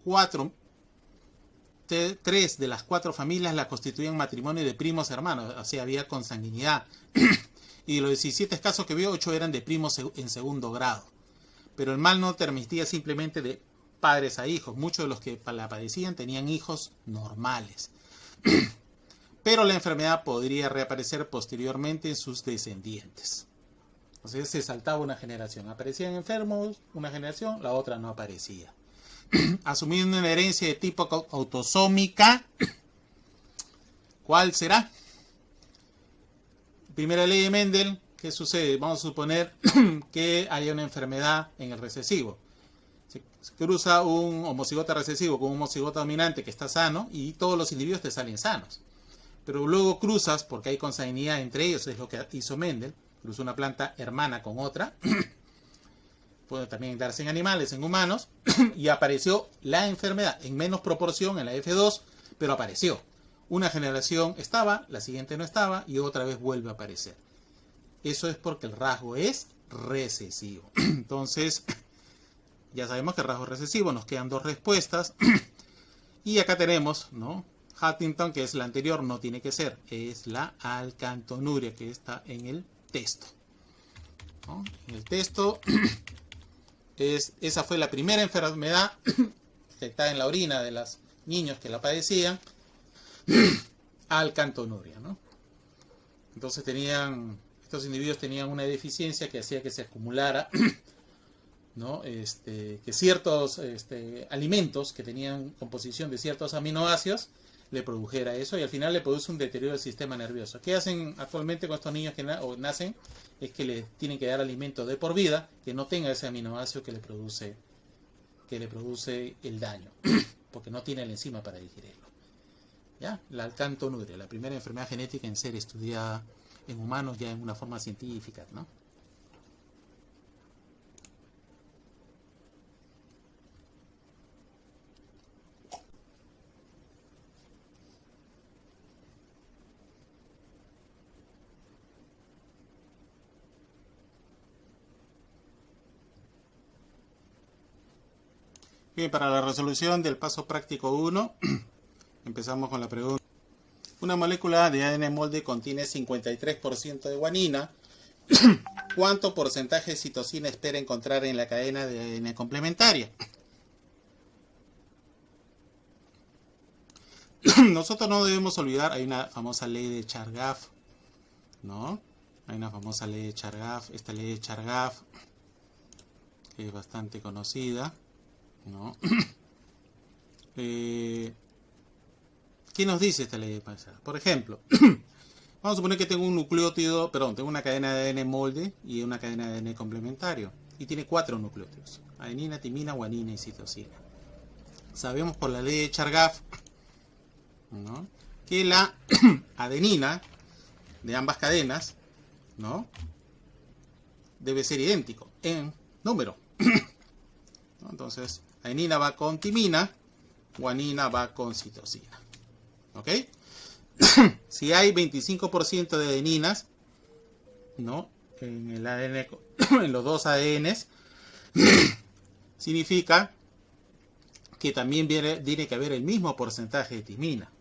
Speaker 2: cuatro familias la constituían matrimonio de primos hermanos, o sea, había consanguinidad. Y de los 17 casos que vio, 8 eran de primos en segundo grado. Pero el mal no transmitía simplemente de padres a hijos. Muchos de los que la padecían tenían hijos normales. Pero la enfermedad podría reaparecer posteriormente en sus descendientes. Entonces se saltaba una generación. Aparecían enfermos una generación, la otra no aparecía. Asumiendo una herencia de tipo autosómica, ¿cuál será? Primera ley de Mendel, ¿qué sucede? Vamos a suponer que haya una enfermedad en el recesivo. Se cruza un homocigota recesivo con un homocigota dominante que está sano y todos los individuos te salen sanos. Pero luego cruzas, porque hay consanguinidad entre ellos, es lo que hizo Mendel, cruzó una planta hermana con otra, puede también darse en animales, en humanos, y apareció la enfermedad en menos proporción en la F2, pero apareció. Una generación estaba, la siguiente no estaba, y otra vez vuelve a aparecer. Eso es porque el rasgo es recesivo. Entonces, ya sabemos que el rasgo es recesivo, nos quedan dos respuestas. Y acá tenemos, ¿no? Huntington, que es la anterior, no tiene que ser, es la alcantonuria, que está en el texto. ¿No? En el texto, esa fue la primera enfermedad detectada en la orina de los niños que la padecían, alcantonuria, ¿no? Entonces estos individuos tenían una deficiencia que hacía que se acumulara, ¿no? Que ciertos alimentos que tenían composición de ciertos aminoácidos le produjera eso y al final le produce un deterioro del sistema nervioso. ¿Qué hacen actualmente con estos niños que nacen? Es que les tienen que dar alimento de por vida que no tenga ese aminoácido que le produce el daño, porque no tiene la enzima para digerirlo. ¿Ya? La alcantonuria, la primera enfermedad genética en ser estudiada en humanos ya en una forma científica, ¿no? Bien, para la resolución del paso práctico 1, empezamos con la pregunta. Una molécula de ADN molde contiene 53% de guanina. ¿Cuánto porcentaje de citosina espera encontrar en la cadena de ADN complementaria? Nosotros no debemos olvidar, hay una famosa ley de Chargaff, ¿no? Hay una famosa ley de Chargaff, esta ley de Chargaff, que es bastante conocida, ¿no? ¿Qué nos dice esta ley de Chargaff? Por ejemplo, vamos a suponer que tengo tengo una cadena de ADN molde y una cadena de ADN complementario, y tiene 4 nucleótidos, adenina, timina, guanina y citosina. Sabemos por la ley de Chargaff, ¿no?, que la adenina de ambas cadenas, ¿no?, debe ser idéntico en número. ¿No? Entonces, adenina va con timina, guanina va con citosina. ¿Ok? Si hay 25% de adeninas, ¿no?, en el ADN, en los dos ADNs, significa que también tiene que haber el mismo porcentaje de timina.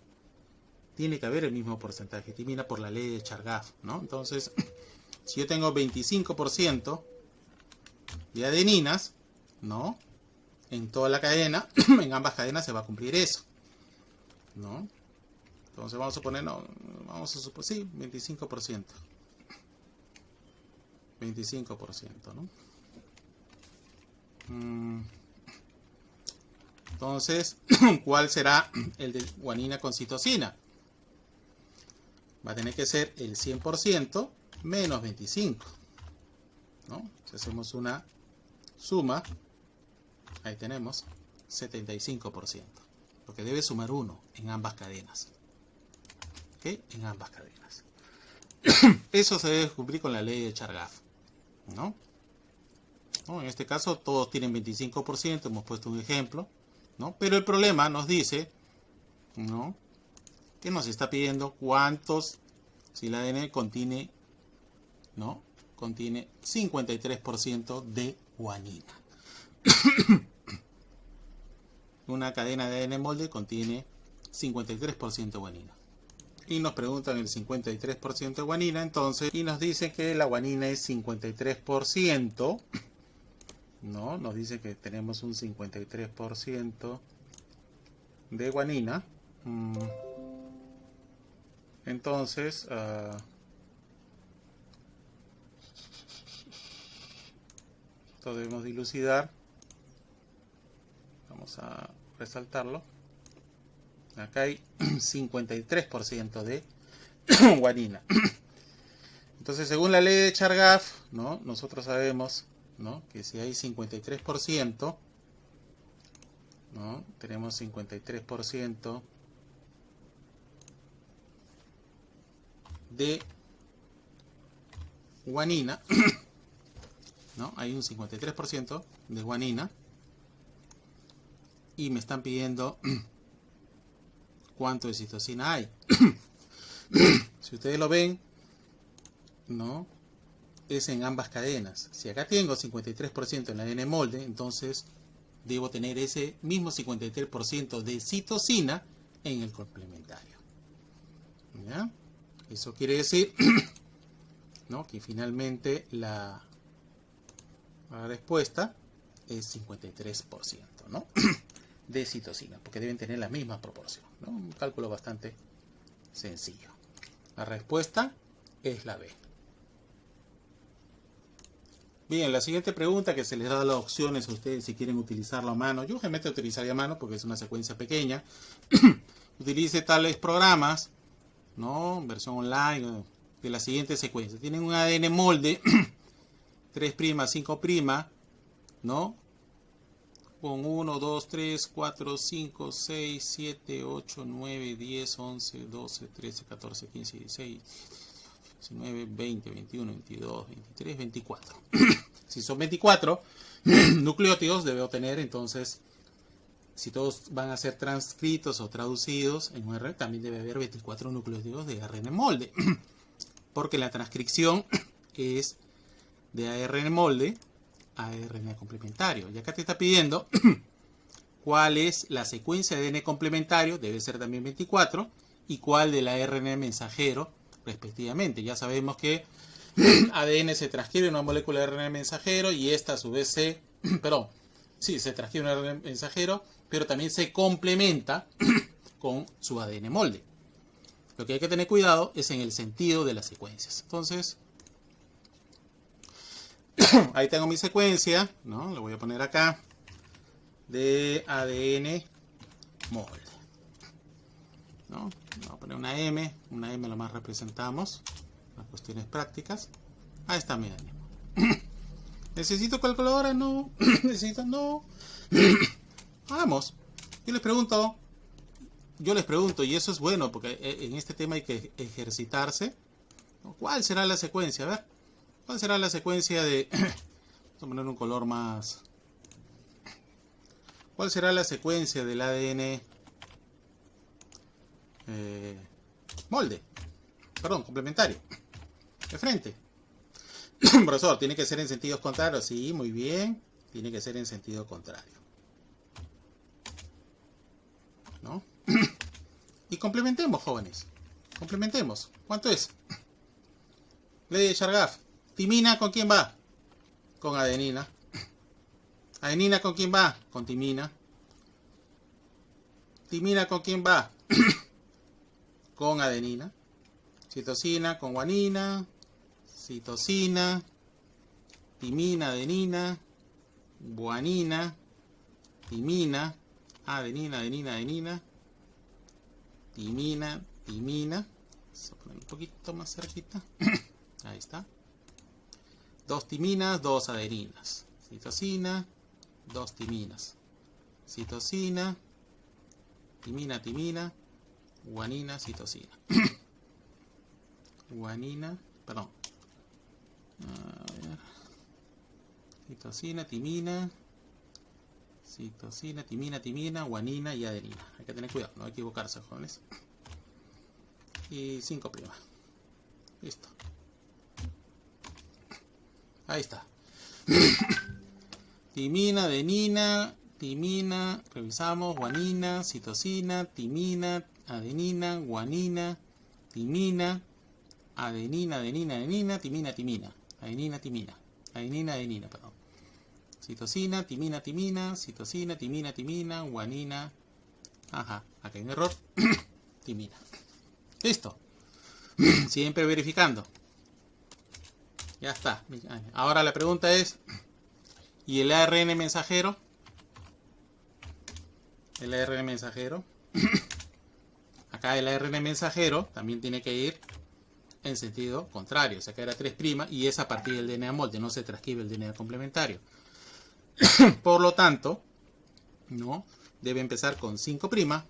Speaker 2: Tiene que haber el mismo porcentaje de timina por la ley de Chargaff, ¿no? Entonces, si yo tengo 25% de adeninas, ¿no?, en toda la cadena, en ambas cadenas se va a cumplir eso, ¿no? Entonces vamos a suponer, sí, 25%. 25%, ¿no? Entonces, ¿cuál será el de guanina con citosina? Va a tener que ser el 100% menos 25, ¿no? Si hacemos una suma, ahí tenemos 75%, porque debe sumar 1 en ambas cadenas. ¿Ok? En ambas cadenas. Eso se debe cumplir con la ley de Chargaff, ¿no? En este caso todos tienen 25%, hemos puesto un ejemplo, ¿no? Pero el problema nos dice, ¿no?, que nos está pidiendo cuántos, si el ADN contiene, ¿no?, contiene 53% de guanina. Una cadena de ADN molde contiene 53% guanina. Y nos preguntan el 53% de guanina, entonces, y nos dice que la guanina es 53%, ¿no? Nos dice que tenemos un 53% de guanina. Entonces, esto debemos dilucidar. Vamos a resaltarlo. Acá hay 53% de guanina. Entonces, según la ley de Chargaff, ¿no?, nosotros sabemos, ¿no?, que si hay 53%, ¿no?, tenemos 53% de guanina, ¿no? Hay un 53% de guanina y me están pidiendo cuánto de citosina hay. Si ustedes lo ven, ¿no?, es en ambas cadenas. Si acá tengo 53% en la ADN molde, entonces debo tener ese mismo 53% de citosina en el complementario. ¿Ya? Eso quiere decir, ¿no?, que finalmente la respuesta es 53%, ¿no?, de citosina, porque deben tener la misma proporción, ¿no? Un cálculo bastante sencillo. La respuesta es la B. Bien, la siguiente pregunta, que se les da las opciones a ustedes si quieren utilizarlo a mano. Yo generalmente utilizaría a mano porque es una secuencia pequeña. Utilice tales programas, ¿no?, versión online, de la siguiente secuencia. Tienen un ADN molde 3', 5', ¿no?, con 1, 2, 3, 4, 5, 6, 7, 8, 9, 10, 11, 12, 13, 14, 15, 16, 19, 20, 21, 22, 23, 24. Si son 24 nucleótidos, debo tener, entonces, si todos van a ser transcritos o traducidos en UR, también debe haber 24 nucleótidos de ARN molde. Porque la transcripción es de ARN molde a ARN complementario. Y acá te está pidiendo cuál es la secuencia de ADN complementario, debe ser también 24, y cuál del ARN mensajero, respectivamente. Ya sabemos que ADN se transcribe en una molécula de ARN mensajero y esta a su vez se transcribe en un ARN mensajero, pero también se complementa con su ADN molde. Lo que hay que tener cuidado es en el sentido de las secuencias. Entonces, ahí tengo mi secuencia, ¿no? Lo voy a poner acá, de ADN molde, ¿no? Vamos a poner una M lo más representamos, las cuestiones prácticas. Ahí está mi ADN. ¿Necesito calculadora? No. ¿Necesito? No. Vamos. Yo les pregunto, y eso es bueno, porque en este tema hay que ejercitarse. ¿Cuál será la secuencia? A ver, ¿cuál será la secuencia de... Vamos a poner un color más... ¿Cuál será la secuencia del ADN molde? Perdón, complementario. De frente. Profesor, ¿tiene que ser en sentidos contrarios? Sí, muy bien. Tiene que ser en sentido contrario, ¿no? Y complementemos, jóvenes. Complementemos. ¿Cuánto es? Ley de Chargaff. Timina, ¿con quién va? Con adenina. Adenina, ¿con quién va? Con timina. Timina, ¿con quién va? Con adenina. Citosina con guanina. Citosina. Timina, adenina. Guanina. Timina. Adenina, adenina, adenina. Timina, timina. Vamos a poner un poquito más cerquita. Ahí está. 2 timinas, 2 adeninas. Citosina, 2 timinas. Citosina, timina, timina. Guanina, citosina. Guanina, perdón. A ver. Citosina, timina. citosina, timina, guanina y adenina. Hay que tener cuidado, no equivocarse, jóvenes. Y 5'. Listo. Ahí está. Timina, adenina, revisamos, guanina, citosina, timina, adenina, guanina, timina, adenina, timina, adenina, perdón. Citosina, timina, citosina, timina, guanina. Ajá, aquí hay un error. Timina. Listo. Siempre verificando. Ya está. Ahora la pregunta es, ¿y el ARN mensajero? El ARN mensajero. Acá el ARN mensajero también tiene que ir en sentido contrario. O sea que era 3' y es a partir del DNA molde, no se transcribe el DNA complementario. Por lo tanto, ¿no? Debe empezar con 5',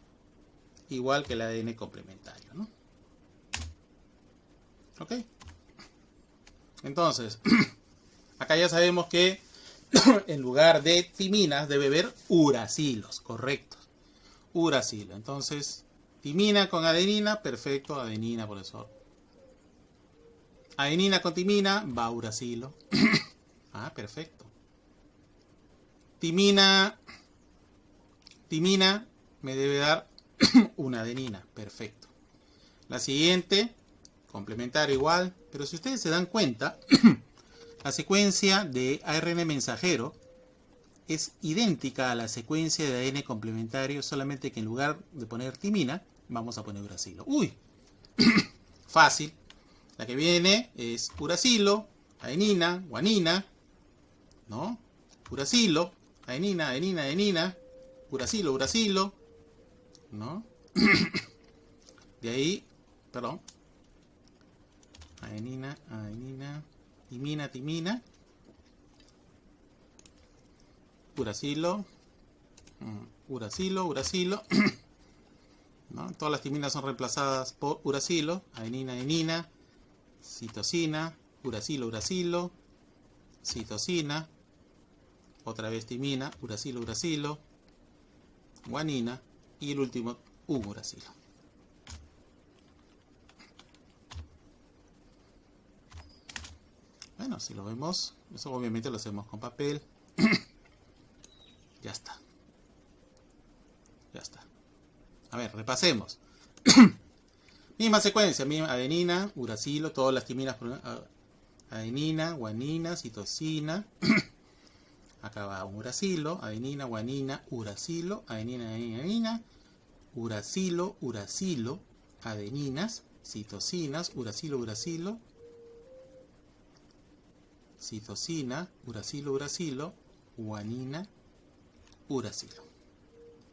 Speaker 2: igual que el ADN complementario, ¿no? ¿Ok? Entonces, acá ya sabemos que en lugar de timinas debe haber uracilos, correcto. Uracilo. Entonces, timina con adenina, perfecto, adenina, profesor. Adenina con timina, va uracilo. Ah, perfecto. Timina me debe dar una adenina, perfecto. La siguiente, complementario igual, pero si ustedes se dan cuenta, la secuencia de ARN mensajero es idéntica a la secuencia de ADN complementario, solamente que en lugar de poner timina, vamos a poner uracilo. ¡Uy! Fácil. La que viene es uracilo, adenina, guanina, ¿no? Uracilo, adenina, uracilo, ¿no? De ahí, perdón. Adenina, timina. Uracilo. ¿No? Todas las timinas son reemplazadas por uracilo. Adenina, citosina, uracilo, citosina, otra vez timina, uracilo, guanina y el último un uracilo. Bueno, si lo vemos, eso obviamente lo hacemos con papel. Ya está. A ver, repasemos. Misma secuencia, misma adenina, uracilo, todas las timinas, adenina, guanina, citosina. Acá va un uracilo, adenina, guanina, uracilo, adenina, uracilo, adeninas, citosinas, uracilo, citosina, uracilo, guanina, uracilo.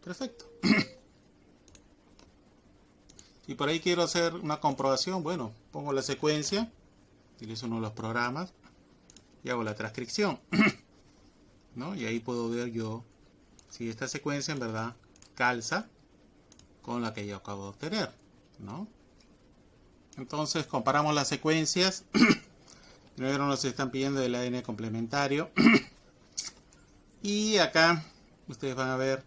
Speaker 2: Perfecto. Y por ahí quiero hacer una comprobación. Bueno, pongo la secuencia, utilizo uno de los programas y hago la transcripción, ¿no? Y ahí puedo ver yo si esta secuencia en verdad calza con la que yo acabo de obtener, ¿no? Entonces comparamos las secuencias. Primero nos están pidiendo el ADN complementario. Y acá ustedes van a ver,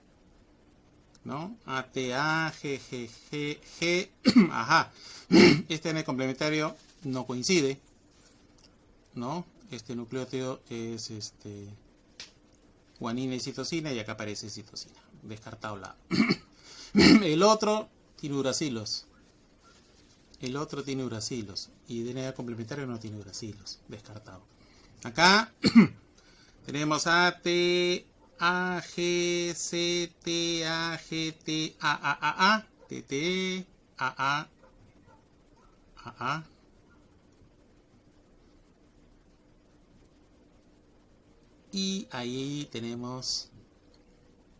Speaker 2: ¿no? ATA, GGG, ajá. Este ADN complementario no coincide, ¿no? Este nucleótido es guanina y citosina, y acá aparece citosina. Descartado la. El otro tiene uracilos. Y DNA complementario no tiene uracilos. Descartado. Acá tenemos AT, AG, CT, AGT, AAA, TT, AA, AA. Y ahí tenemos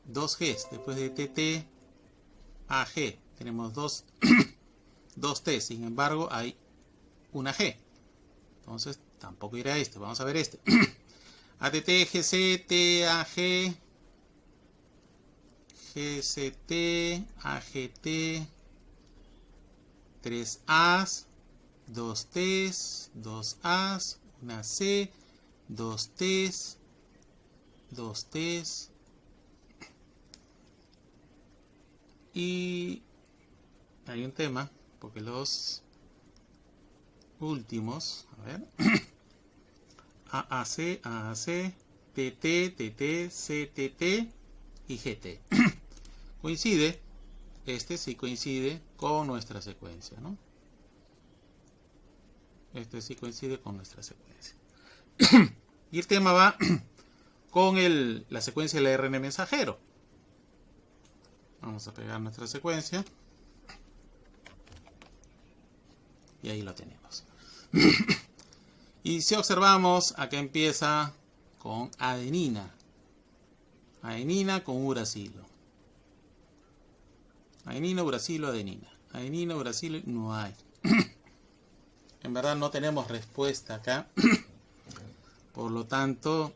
Speaker 2: dos Gs. Después de TT, AG. Tenemos dos T. Sin embargo, hay una G. Entonces, tampoco irá este. Vamos a ver este. ATT, GC, TAG, GCT, AGT, 3 As, 2 Ts, 2 As, una C, 2 Ts, 2 Ts, Y hay un tema, porque los últimos, a ver, AAC, AAC, TT, TT, CTT y GT. Coincide, este sí coincide con nuestra secuencia, ¿no? Este sí coincide con nuestra secuencia. Y el tema va con la secuencia del ARN mensajero. Vamos a pegar nuestra secuencia. Y ahí lo tenemos. Y si observamos, acá empieza con adenina. Adenina con uracilo. Adenina, uracilo, adenina. Adenina, uracilo, no hay. En verdad no tenemos respuesta acá. Por lo tanto,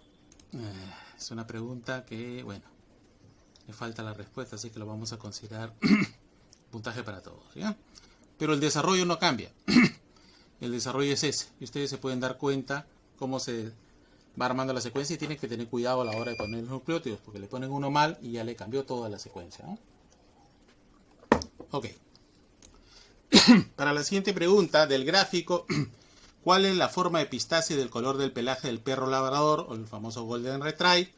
Speaker 2: es una pregunta que, bueno, le falta la respuesta, así que lo vamos a considerar puntaje para todos, ¿ya? Pero el desarrollo no cambia. El desarrollo es ese. Y ustedes se pueden dar cuenta cómo se va armando la secuencia y tienen que tener cuidado a la hora de poner los nucleótidos, porque le ponen uno mal y ya le cambió toda la secuencia, ¿no? Ok. Para la siguiente pregunta del gráfico, ¿cuál es la forma de epistasis del color del pelaje del perro labrador o el famoso Golden Retriever?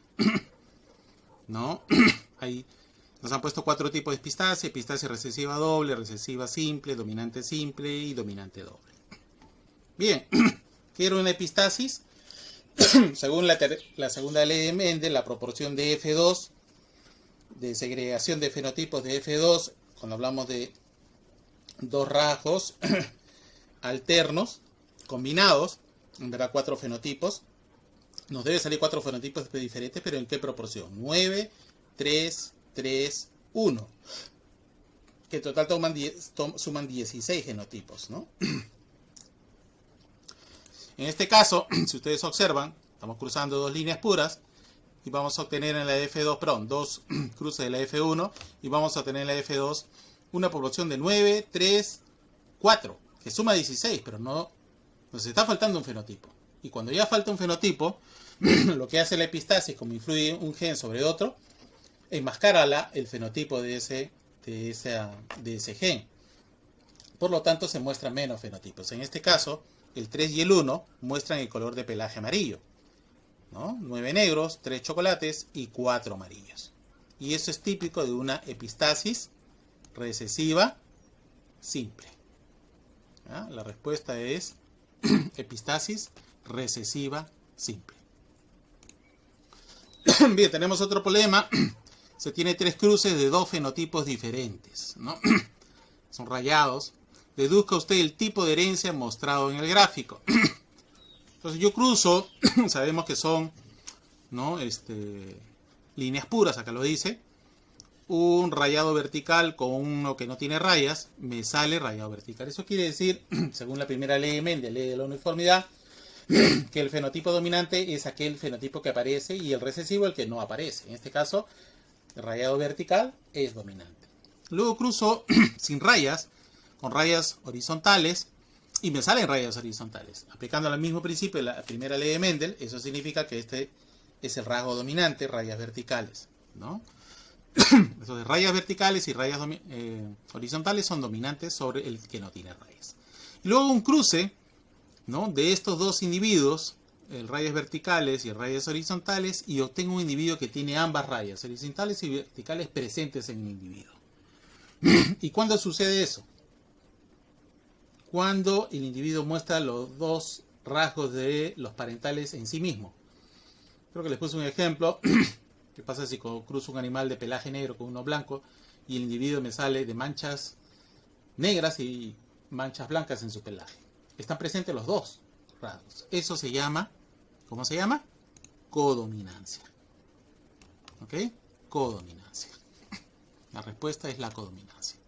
Speaker 2: ¿No? Ahí nos han puesto 4 tipos de epistasis: epistasis recesiva doble, recesiva simple, dominante simple y dominante doble. Bien, ¿qué era una epistasis? Según la segunda ley de Mendel, la proporción de F2, de segregación de fenotipos de F2, cuando hablamos de dos rasgos alternos, combinados, en verdad 4 fenotipos, nos debe salir 4 fenotipos diferentes, pero ¿en qué proporción? 9, 3, 3, 1. Que en total suman 16 genotipos, ¿no? En este caso, si ustedes observan, estamos cruzando dos líneas puras y vamos a obtener en la F2, perdón, dos cruces de la F1 y vamos a obtener en la F2 una proporción de 9, 3, 4, que suma 16, pero no nos está faltando un fenotipo. Y cuando ya falta un fenotipo, lo que hace la epistasis, como influye un gen sobre otro, enmascara el fenotipo de ese gen. Por lo tanto, se muestran menos fenotipos. En este caso, el 3 y el 1 muestran el color de pelaje amarillo, ¿no? 9 negros, 3 chocolates y 4 amarillos. Y eso es típico de una epistasis recesiva simple. ¿Ah? La respuesta es epistasis recesiva simple. Bien, tenemos otro problema. Se tiene 3 cruces de 2 fenotipos diferentes, ¿no? Son rayados. Deduzca usted el tipo de herencia mostrado en el gráfico. Entonces yo cruzo, sabemos que son, ¿no? Líneas puras, acá lo dice. Un rayado vertical con uno que no tiene rayas, me sale rayado vertical. Eso quiere decir, según la primera ley de Mendel, ley de la uniformidad, que el fenotipo dominante es aquel fenotipo que aparece y el recesivo el que no aparece. En este caso, el rayado vertical es dominante. Luego cruzo sin rayas, con rayas horizontales, y me salen rayas horizontales. Aplicando el mismo principio de la primera ley de Mendel, eso significa que este es el rasgo dominante, rayas verticales, ¿no? Entonces, rayas verticales y rayas horizontales son dominantes sobre el que no tiene rayas. Y luego un cruce, ¿no?, de estos dos individuos, el rayas verticales y rayas horizontales, y obtengo un individuo que tiene ambas rayas horizontales y verticales presentes en el individuo. ¿Y cuándo sucede eso? Cuando el individuo muestra los dos rasgos de los parentales en sí mismo. Creo que les puse un ejemplo. ¿Qué pasa si cruzo un animal de pelaje negro con uno blanco y el individuo me sale de manchas negras y manchas blancas en su pelaje? Están presentes los dos rasgos. Eso se llama, ¿cómo se llama? Codominancia. ¿Ok? Codominancia. La respuesta es la codominancia.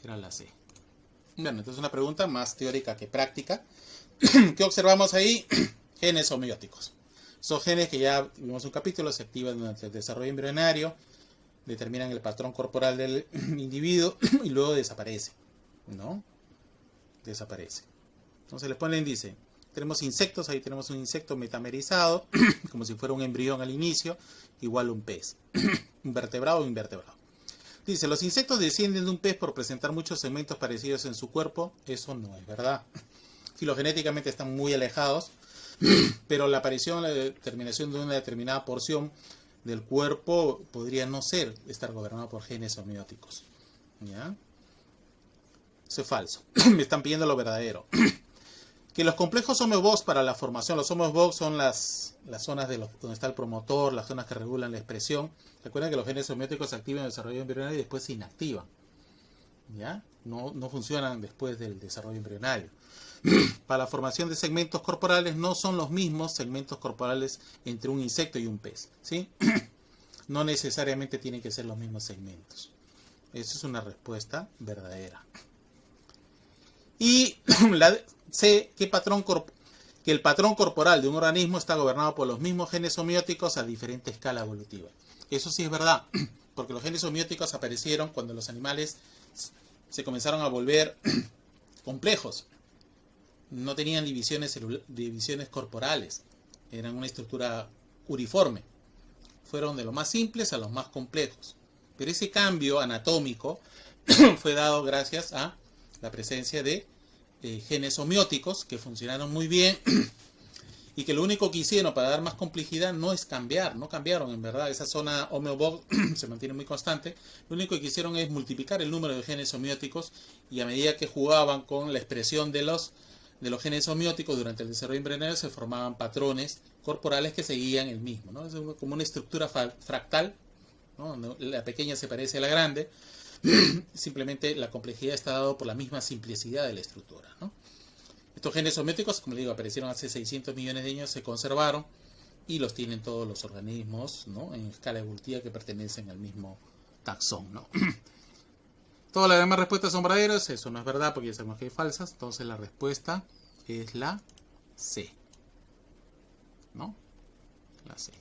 Speaker 2: Era la C. Bueno, entonces una pregunta más teórica que práctica. ¿Qué observamos ahí? Genes homeóticos. Son genes que ya vimos un capítulo, se activan durante el desarrollo embrionario, determinan el patrón corporal del individuo y luego desaparece, ¿no? Desaparece. Entonces les ponen, dice, tenemos insectos, ahí tenemos un insecto metamerizado, como si fuera un embrión al inicio, igual un pez, un vertebrado o invertebrado. Dice, los insectos descienden de un pez por presentar muchos segmentos parecidos en su cuerpo. Eso no es verdad. Filogenéticamente están muy alejados, pero la aparición, la determinación de una determinada porción del cuerpo podría no estar gobernado por genes homeóticos. ¿Ya? Eso es falso. Me están pidiendo lo verdadero. Que los complejos homeobox para la formación, los homeobox son las zonas donde está el promotor, las zonas que regulan la expresión. Recuerden que los genes homeóticos se activan en el desarrollo embrionario y después se inactivan. ¿Ya? No funcionan después del desarrollo embrionario. Para la formación de segmentos corporales no son los mismos segmentos corporales entre un insecto y un pez. ¿Sí? No necesariamente tienen que ser los mismos segmentos. Esa es una respuesta verdadera. Y la C, que el patrón corporal de un organismo está gobernado por los mismos genes homeóticos a diferente escala evolutiva. Eso sí es verdad, porque los genes homeóticos aparecieron cuando los animales se comenzaron a volver complejos. No tenían divisiones corporales, eran una estructura uniforme. Fueron de los más simples a los más complejos. Pero ese cambio anatómico fue dado gracias a la presencia de genes homeóticos que funcionaron muy bien y que lo único que hicieron para dar más complejidad no es cambiar, no cambiaron en verdad, esa zona homeobox se mantiene muy constante, lo único que hicieron es multiplicar el número de genes homeóticos y a medida que jugaban con la expresión de los genes homeóticos durante el desarrollo embrionario se formaban patrones corporales que seguían el mismo, ¿no? Es como una estructura fractal, ¿no? La pequeña se parece a la grande. Simplemente la complejidad está dada por la misma simplicidad de la estructura, ¿no? Estos genes homeóticos, como les digo, aparecieron hace 600 millones de años, se conservaron y los tienen todos los organismos, ¿no? En escala evolutiva que pertenecen al mismo taxón, ¿no? Todas las demás respuestas son verdaderas, eso no es verdad porque ya sabemos que hay falsas, entonces la respuesta es la C, ¿no? La C.